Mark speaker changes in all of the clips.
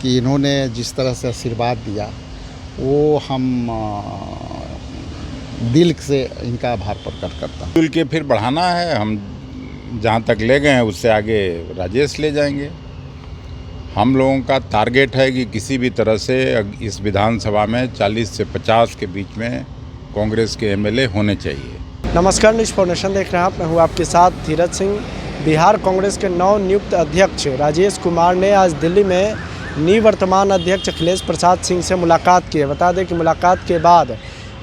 Speaker 1: कि इन्होंने जिस तरह से आशीर्वाद दिया वो हम दिल से इनका आभार प्रकट करता हूँ।
Speaker 2: मिल के फिर बढ़ाना है। हम जहाँ तक ले गए हैं उससे आगे राजेश ले जाएंगे। हम लोगों का टारगेट है कि किसी भी तरह से इस विधानसभा में 40 से 50 के बीच में कांग्रेस के एमएलए होने चाहिए।
Speaker 3: नमस्कार, न्यूज़ फाउंडेशन देख रहे हैं आप। मैं हूँ आपके साथ धीरज सिंह। बिहार कांग्रेस के नवनियुक्त अध्यक्ष राजेश कुमार ने आज दिल्ली में निवर्तमान अध्यक्ष अखिलेश प्रसाद सिंह से मुलाकात की है। बता दें कि मुलाकात के बाद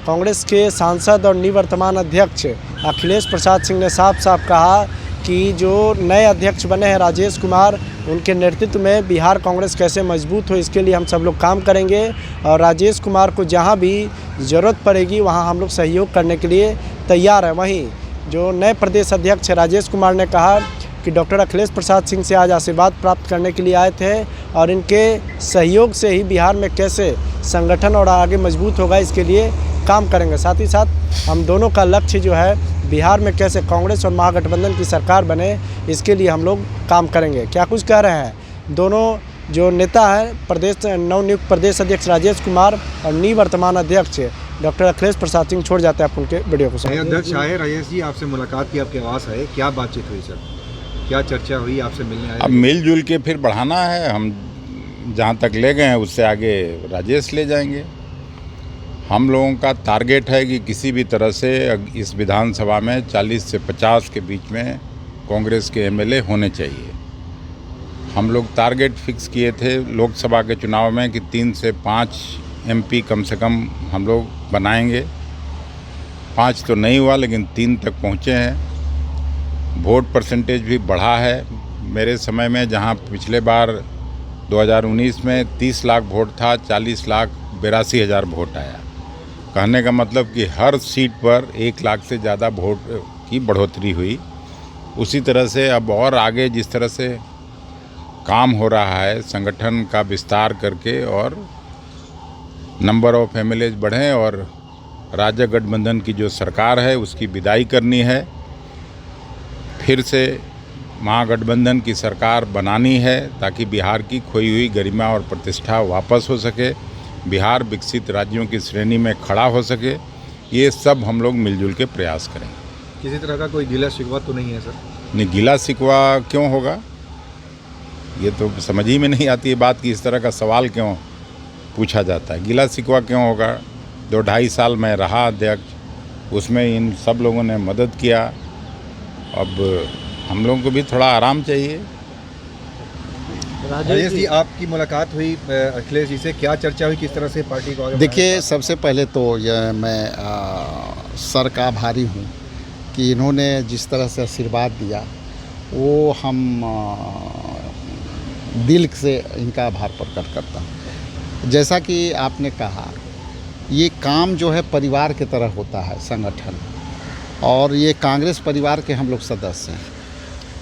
Speaker 3: कांग्रेस के सांसद और निवर्तमान अध्यक्ष अखिलेश प्रसाद सिंह ने साफ साफ कहा कि जो नए अध्यक्ष बने हैं राजेश कुमार, उनके नेतृत्व में बिहार कांग्रेस कैसे मजबूत हो इसके लिए हम सब लोग काम करेंगे और राजेश कुमार को जहां भी ज़रूरत पड़ेगी वहां हम लोग सहयोग करने के लिए तैयार हैं। वहीं जो नए प्रदेश अध्यक्ष राजेश कुमार ने कहा कि डॉक्टर अखिलेश प्रसाद सिंह से आज आशीर्वाद प्राप्त करने के लिए आए थे और इनके सहयोग से ही बिहार में कैसे संगठन और आगे मजबूत होगा इसके लिए काम करेंगे। साथ ही साथ हम दोनों का लक्ष्य जो है बिहार में कैसे कांग्रेस और महागठबंधन की सरकार बने इसके लिए हम लोग काम करेंगे। क्या कुछ कह रहे हैं दोनों जो नेता हैं, प्रदेश नवनियुक्त प्रदेश अध्यक्ष राजेश कुमार और निवर्तमान अध्यक्ष डॉक्टर अखिलेश प्रसाद सिंह। छोड़ जाते हैं आप उनके वीडियो को।
Speaker 4: अध्यक्ष आए, राजेश जी आपसे मुलाकात की, आपके आवास आए, क्या बातचीत हुई सर? क्या चर्चा हुई, आपसे मिलने आए?
Speaker 2: अब मिलजुल के फिर बढ़ाना है। हम जहाँ तक ले गए हैं उससे आगे राजेश ले जाएंगे। हम लोगों का टारगेट है कि किसी भी तरह से इस विधानसभा में 40 से 50 के बीच में कांग्रेस के एमएलए होने चाहिए। हम लोग टारगेट फिक्स किए थे लोकसभा के चुनाव में कि 3 से 5 एमपी कम से कम हम लोग बनाएंगे। 5 तो नहीं हुआ लेकिन 3 तक पहुँचे हैं। वोट परसेंटेज भी बढ़ा है। मेरे समय में जहाँ पिछले बार 2019 में 30 लाख वोट था, 40,82,000 वोट आया। कहने का मतलब कि हर सीट पर 1 लाख से ज़्यादा वोट की बढ़ोतरी हुई। उसी तरह से अब और आगे जिस तरह से काम हो रहा है संगठन का विस्तार करके और नंबर ऑफ एमएलए बढ़ें और राज्य गठबंधन की जो सरकार है उसकी विदाई करनी है, फिर से महागठबंधन की सरकार बनानी है ताकि बिहार की खोई हुई गरिमा और प्रतिष्ठा वापस हो सके, बिहार विकसित राज्यों की श्रेणी में खड़ा हो सके। ये सब हम लोग मिलजुल के प्रयास करेंगे।
Speaker 4: किसी तरह का कोई गिला शिकवा तो नहीं है सर?
Speaker 2: नहीं, गिला शिकवा क्यों होगा? ये तो समझ ही में नहीं आती है बात कि इस तरह का सवाल क्यों पूछा जाता है। गिला शिकवा क्यों होगा? 2-2.5 साल मैं रहा अध्यक्ष, उसमें इन सब लोगों ने मदद किया। अब हम लोगों को भी थोड़ा आराम चाहिए।
Speaker 4: राजेश जी आपकी मुलाकात हुई अखिलेश जी से, क्या चर्चा हुई, किस तरह से पार्टी को आगे?
Speaker 1: देखिए, सबसे पहले तो यह मैं सर का आभारी हूँ कि इन्होंने जिस तरह से आशीर्वाद दिया वो हम दिल से इनका आभार प्रकट करता हूँ। जैसा कि आपने कहा, ये काम जो है परिवार की तरह होता है संगठन, और ये कांग्रेस परिवार के हम लोग सदस्य हैं।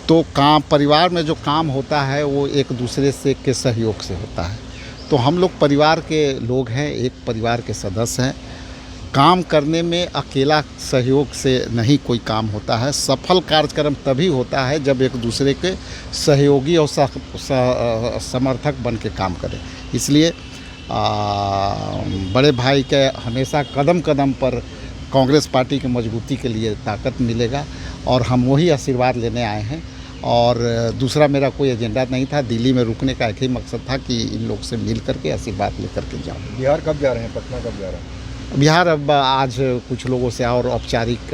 Speaker 1: तो काम परिवार में जो काम होता है वो एक दूसरे से के सहयोग से होता है। तो हम लोग परिवार के लोग हैं, एक परिवार के सदस्य हैं। काम करने में अकेला सहयोग से नहीं कोई काम होता है। सफल कार्यक्रम तभी होता है जब एक दूसरे के सहयोगी और समर्थक बन के काम करें। इसलिए बड़े भाई के हमेशा कदम कदम पर कांग्रेस पार्टी की मजबूती के लिए ताकत मिलेगा और हम वही आशीर्वाद लेने आए हैं। और दूसरा मेरा कोई एजेंडा नहीं था। दिल्ली में रुकने का एक ही मकसद था कि इन लोग से मिल करके आशीर्वाद लेकर के जाऊँ।
Speaker 4: बिहार कब जा रहे हैं, पटना कब जा रहे हैं?
Speaker 1: बिहार अब आज कुछ लोगों से और औपचारिक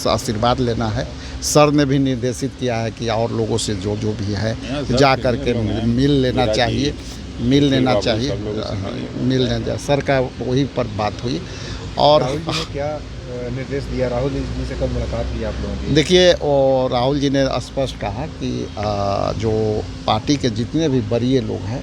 Speaker 1: आशीर्वाद लेना है। सर ने भी निर्देशित किया है कि और लोगों से जो भी है जा करके मिल लेना चाहिए, मिल लेना। सर का वही पर बात हुई। और
Speaker 4: राहुल जी ने क्या निर्देश दिया? राहुल जी से कब मुलाकात की आप लोगों की?
Speaker 1: देखिए, और राहुल जी ने स्पष्ट कहा कि जो पार्टी के जितने भी वरीय लोग हैं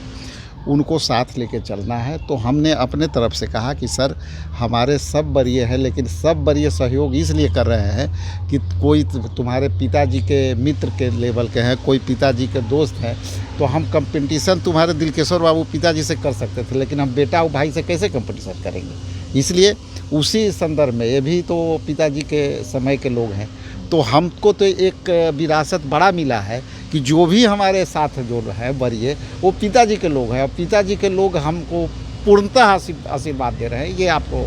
Speaker 1: उनको साथ लेके चलना है। तो हमने अपने तरफ से कहा कि सर हमारे सब वरीय हैं, लेकिन सब वरीय सहयोग इसलिए कर रहे हैं कि कोई तुम्हारे पिताजी के मित्र के लेवल के हैं, कोई पिताजी के दोस्त हैं। तो हम कंपटीशन तुम्हारे दिलकेश्वर बाबू पिताजी से कर सकते थे, लेकिन हम बेटा और भाई से कैसे कंपटीशन करेंगे? इसलिए उसी संदर्भ में, ये भी तो पिताजी के समय के लोग हैं, तो हमको तो एक विरासत बड़ा मिला है कि जो भी हमारे साथ जो है वरीय वो पिताजी के लोग हैं और पिताजी के लोग हमको पूर्णतः आशीर्वाद दे रहे हैं। ये आपको